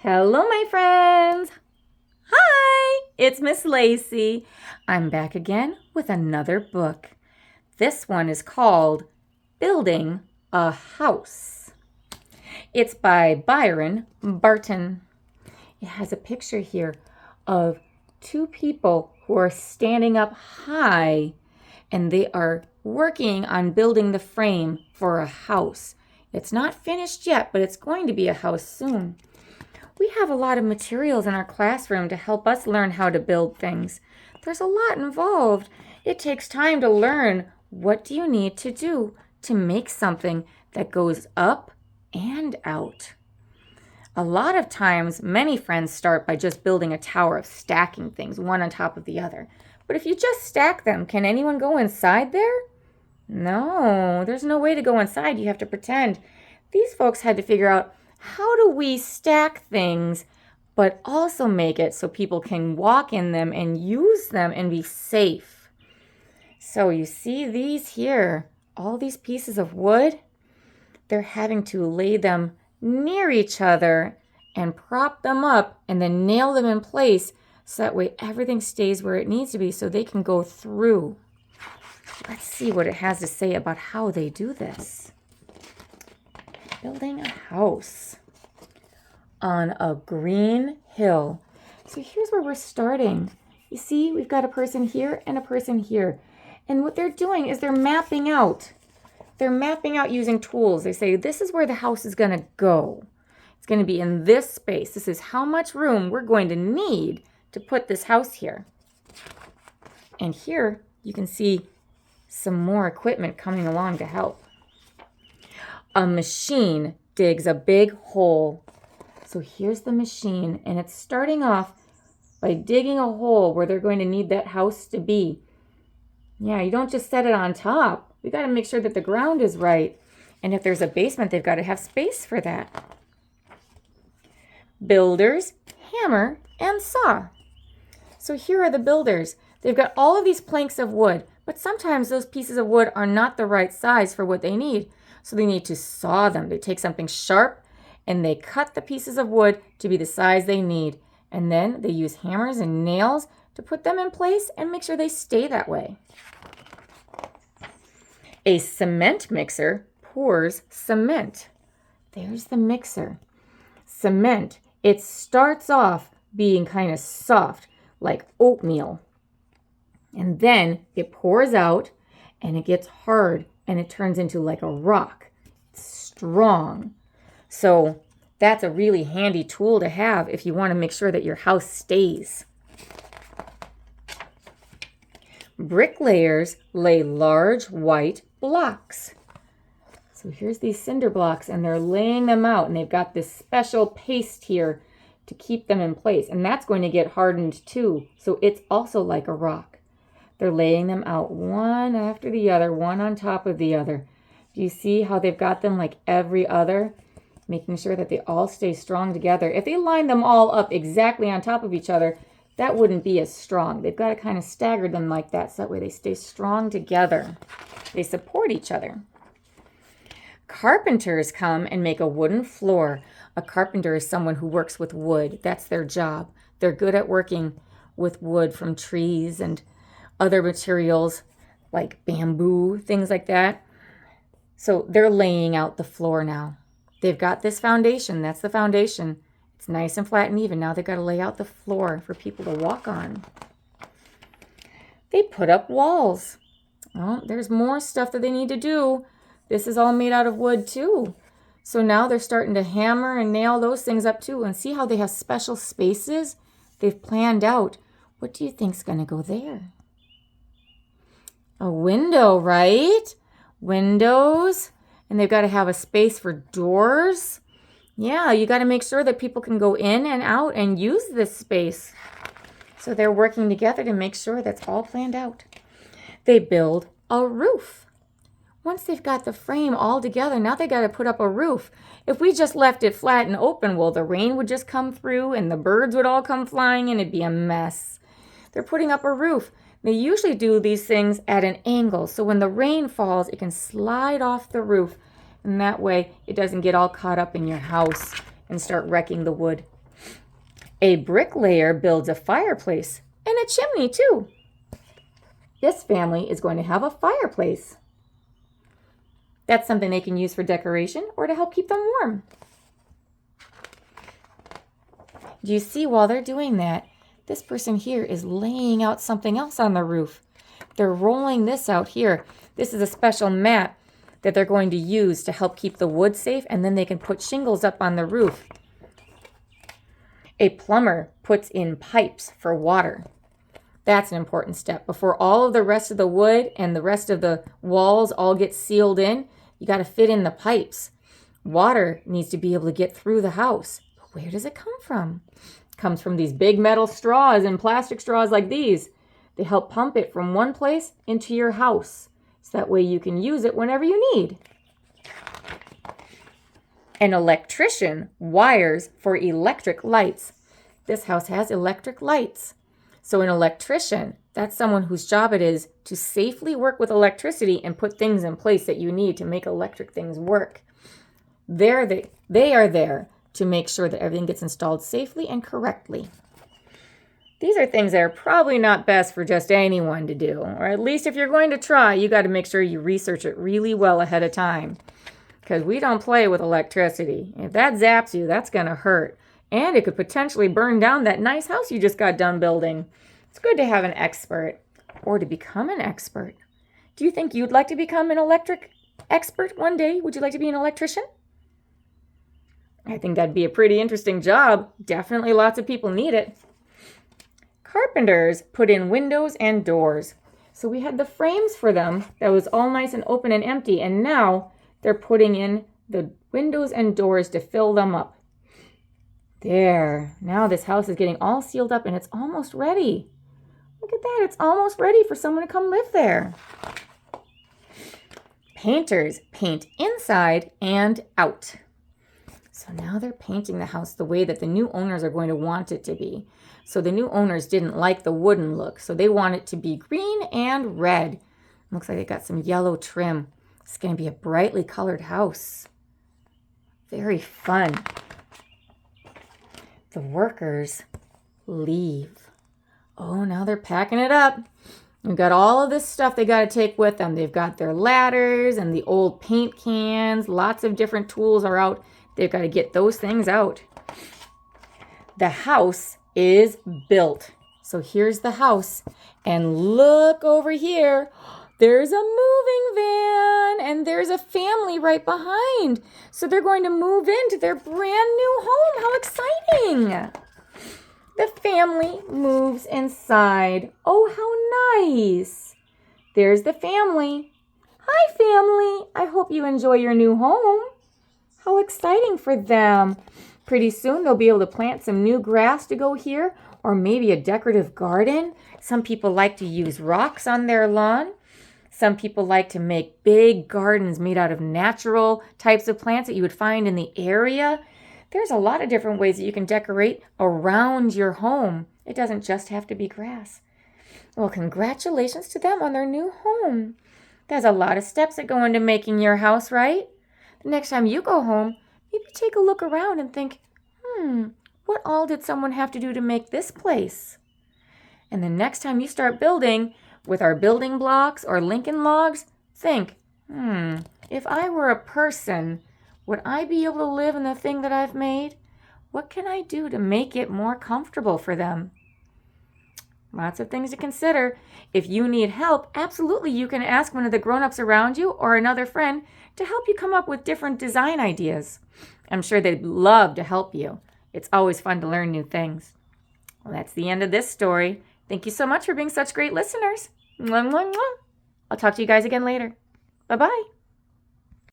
Hello, my friends. Hi, it's Miss Lacey. I'm back again with another book. This one is called Building a House. It's by Byron Barton. It has a picture here of two people who are standing up high and they are working on building the frame for a house. It's not finished yet, but it's going to be a house soon. We have a lot of materials in our classroom to help us learn how to build things. There's a lot involved. It takes time to learn what do you need to do to make something that goes up and out. A lot of times, many friends start by just building a tower of stacking things, one on top of the other. But if you just stack them, can anyone go inside there? No, there's no way to go inside. You have to pretend. These folks had to figure out, how do we stack things, but also make it so people can walk in them and use them and be safe? So you see these here, all these pieces of wood, they're having to lay them near each other and prop them up and then nail them in place so that way everything stays where it needs to be so they can go through. Let's see what it has to say about how they do this. Building a house on a green hill. So here's where we're starting. You see, we've got a person here and a person here. And what they're doing is they're mapping out. They're mapping out using tools. They say, this is where the house is going to go. It's going to be in this space. This is how much room we're going to need to put this house here. And here you can see some more equipment coming along to help. A machine digs a big hole. So here's the machine, and it's starting off by digging a hole where they're going to need that house to be. Yeah, you don't just set it on top. We got to make sure that the ground is right. And if there's a basement, they've got to have space for that. Builders, hammer, and saw. So here are the builders. They've got all of these planks of wood, but sometimes those pieces of wood are not the right size for what they need. So they need to saw them. They take something sharp and they cut the pieces of wood to be the size they need. And then they use hammers and nails to put them in place and make sure they stay that way. A cement mixer pours cement. There's the mixer. Cement, it starts off being kind of soft, like oatmeal. And then it pours out and it gets hard and it turns into like a rock. It's strong. So that's a really handy tool to have if you want to make sure that your house stays. Bricklayers lay large white blocks. So here's these cinder blocks and they're laying them out and they've got this special paste here to keep them in place. And that's going to get hardened too. So it's also like a rock. They're laying them out one after the other, one on top of the other. Do you see how they've got them like every other? Making sure that they all stay strong together. If they line them all up exactly on top of each other, that wouldn't be as strong. They've got to kind of stagger them like that so that way they stay strong together. They support each other. Carpenters come and make a wooden floor. A carpenter is someone who works with wood. That's their job. They're good at working with wood from trees and other materials like bamboo, things like that. So they're laying out the floor now. They've got this foundation. That's the foundation. It's nice and flat and even. Now they've got to lay out the floor for people to walk on. They put up walls. Oh, there's more stuff that they need to do. This is all made out of wood too. So now they're starting to hammer and nail those things up too. And see how they have special spaces they've planned out. What do you think's going to go there? A window, right? Windows. And they've got to have a space for doors. Yeah, you got to make sure that people can go in and out and use this space. So they're working together to make sure that's all planned out. They build a roof. Once they've got the frame all together, now they got to put up a roof. If we just left it flat and open, well, the rain would just come through and the birds would all come flying and it'd be a mess. They're putting up a roof. They usually do these things at an angle, so when the rain falls, it can slide off the roof, and that way it doesn't get all caught up in your house and start wrecking the wood. A bricklayer builds a fireplace and a chimney too. This family is going to have a fireplace. That's something they can use for decoration or to help keep them warm. Do you see while they're doing that, this person here is laying out something else on the roof. They're rolling this out here. This is a special mat that they're going to use to help keep the wood safe, and then they can put shingles up on the roof. A plumber puts in pipes for water. That's an important step. Before all of the rest of the wood and the rest of the walls all get sealed in, you got to fit in the pipes. Water needs to be able to get through the house. But where does it come from? It comes from these big metal straws and plastic straws like these. They help pump it from one place into your house. So that way you can use it whenever you need. An electrician wires for electric lights. This house has electric lights. So an electrician, that's someone whose job it is to safely work with electricity and put things in place that you need to make electric things work. They are there to make sure that everything gets installed safely and correctly. These are things that are probably not best for just anyone to do, or at least if you're going to try, you got to make sure you research it really well ahead of time. Because we don't play with electricity. If that zaps you, that's going to hurt. And it could potentially burn down that nice house you just got done building. It's good to have an expert or to become an expert. Do you think you'd like to become an electric expert one day? Would you like to be an electrician? I think that'd be a pretty interesting job. Definitely lots of people need it. Carpenters put in windows and doors. So we had the frames for them that was all nice and open and empty, and now they're putting in the windows and doors to fill them up. There. Now this house is getting all sealed up and it's almost ready. Look at that. It's almost ready for someone to come live there. Painters paint inside and out. So now they're painting the house the way that the new owners are going to want it to be. So the new owners didn't like the wooden look, so they want it to be green and red. Looks like they got some yellow trim. It's going to be a brightly colored house. Very fun. The workers leave. Oh, now they're packing it up. We've got all of this stuff they got to take with them. They've got their ladders and the old paint cans. Lots of different tools are out. They've got to get those things out. The house is built. So here's the house. And look over here. There's a moving van and there's a family right behind. So they're going to move into their brand new home. How exciting! The family moves inside. Oh, how nice. There's the family. Hi, family. I hope you enjoy your new home. How exciting for them. Pretty soon they'll be able to plant some new grass to go here, or maybe a decorative garden. Some people like to use rocks on their lawn. Some people like to make big gardens made out of natural types of plants that you would find in the area. There's a lot of different ways that you can decorate around your home. It doesn't just have to be grass. Well, congratulations to them on their new home. There's a lot of steps that go into making your house, right? The next time you go home, maybe take a look around and think, what all did someone have to do to make this place? And the next time you start building with our building blocks or Lincoln logs, think, if I were a person, would I be able to live in the thing that I've made? What can I do to make it more comfortable for them? Lots of things to consider. If you need help, absolutely you can ask one of the grown-ups around you or another friend to help you come up with different design ideas. I'm sure they'd love to help you. It's always fun to learn new things. Well, that's the end of this story. Thank you so much for being such great listeners. Mwah, mwah, mwah. I'll talk to you guys again later. Bye-bye.